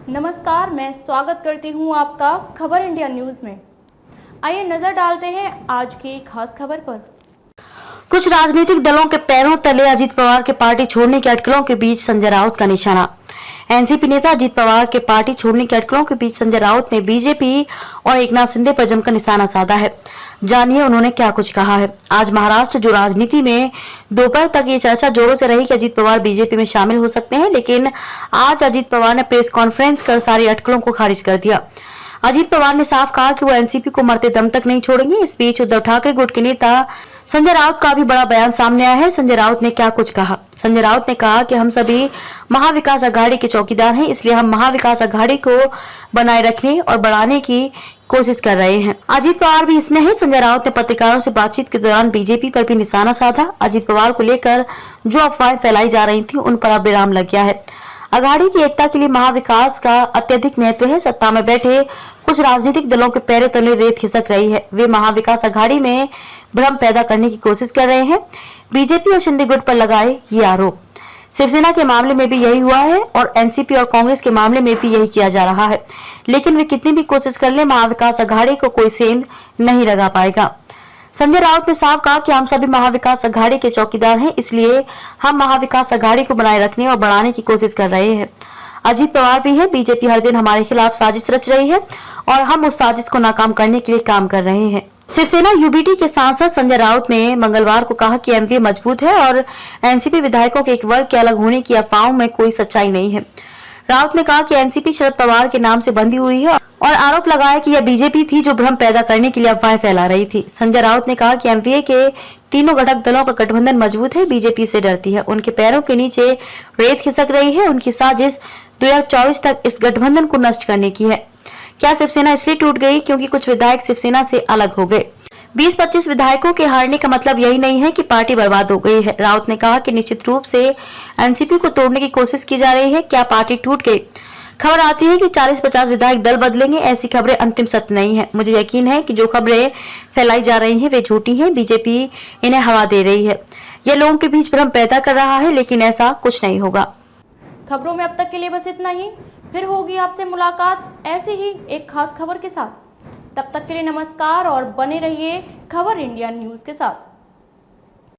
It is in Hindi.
नमस्कार, मैं स्वागत करती हूं आपका खबर इंडिया न्यूज में। आइए नजर डालते हैं आज की खास खबर पर। कुछ राजनीतिक दलों के पैरों तले अजीत पवार के पार्टी छोड़ने की अटकलों के बीच संजय राउत का निशाना। एनसीपी नेता अजीत पवार के पार्टी छोड़ने की अटकलों के बीच संजय राउत ने बीजेपी और एकनाथ शिंदे पर जमकर निशाना साधा है। जानिए उन्होंने क्या कुछ कहा है। आज महाराष्ट्र जो राजनीति में दोपहर तक ये चर्चा जोरों से रही कि अजीत पवार बीजेपी में शामिल हो सकते हैं, लेकिन आज अजीत पवार ने प्रेस कॉन्फ्रेंस कर सारी अटकलों को खारिज कर दिया। अजीत पवार ने साफ कहा कि वो एनसीपी को मरते दम तक नहीं छोड़ेंगे। इस बीच उद्धव ठाकरे गुट के नेता संजय राउत का भी बड़ा बयान सामने आया है। संजय राउत ने क्या कुछ कहा। संजय राउत ने कहा कि हम सभी महाविकास अघाड़ी के चौकीदार हैं, इसलिए हम महाविकास अघाड़ी को बनाए रखने और बढ़ाने की कोशिश कर रहे हैं। अजीत पवार भी इसमें है। संजय राउत ने पत्रकारों से बातचीत के दौरान बीजेपी पर भी निशाना साधा। अजीत पवार को लेकर जो अफवाहें फैलाई जा रही थी उन पर अब विराम लग गया है। अघाड़ी की एकता के लिए महाविकास का अत्यधिक महत्व है। सत्ता में बैठे कुछ राजनीतिक दलों के पैरों तले रेत खिसक रही है। वे महाविकास अघाड़ी में भ्रम पैदा करने की कोशिश कर रहे हैं। बीजेपी और शिंदे गुट पर लगाए ये आरोप। शिवसेना के मामले में भी यही हुआ है और एनसीपी और कांग्रेस के मामले में भी यही किया जा रहा है। लेकिन वे कितनी भी कोशिश कर ले, महाविकास अघाड़ी को कोई सेंध नहीं लगा पाएगा। संजय राउत ने साफ कहा कि हम सभी महाविकास अघाड़ी के चौकीदार हैं, इसलिए हम महाविकास अघाड़ी को बनाए रखने और बढ़ाने की कोशिश कर रहे हैं। अजीत पवार भी है। बीजेपी हर दिन हमारे खिलाफ साजिश रच रही है और हम उस साजिश को नाकाम करने के लिए काम कर रहे हैं। शिवसेना यूबीटी के सांसद संजय राउत ने मंगलवार को कहा कि एमपी मजबूत है और एनसीपी विधायकों के एक वर्ग के अलग होने की अफवाहों में कोई सच्चाई नहीं है। राउत ने कहा कि एनसीपी शरद पवार के नाम से बंधी हुई है और आरोप लगाया कि यह बीजेपी थी जो भ्रम पैदा करने के लिए अफवाहें फैला रही थी। संजय राउत ने कहा कि एमपीए के तीनों घटक दलों का गठबंधन मजबूत है, बीजेपी से डरती है, उनके पैरों के नीचे रेत खिसक रही है। उनकी साजिश 2024 तक इस गठबंधन को नष्ट करने की है। क्या शिवसेना इसलिए टूट गई क्योंकि कुछ विधायक शिवसेना से अलग हो गए? 20-25 विधायकों के हारने का मतलब यही नहीं है कि पार्टी बर्बाद हो गई है। राउत ने कहा कि निश्चित रूप से एनसीपी को तोड़ने की कोशिश की जा रही है। क्या पार्टी टूट गई? खबर आती है कि 40-50 विधायक दल बदलेंगे। ऐसी खबरें अंतिम सत्य नहीं है। मुझे यकीन है कि जो खबरें फैलाई जा रही हैं वे झूठी हैं। बीजेपी इन्हें हवा दे रही है। यह लोगों के बीच भ्रम पैदा कर रहा है, लेकिन ऐसा कुछ नहीं होगा। खबरों में अब तक के लिए बस इतना ही। फिर होगी आपसे मुलाकात ऐसे ही एक खास खबर के साथ। तब तक के लिए नमस्कार और बने रहिए खबर इंडिया न्यूज के साथ।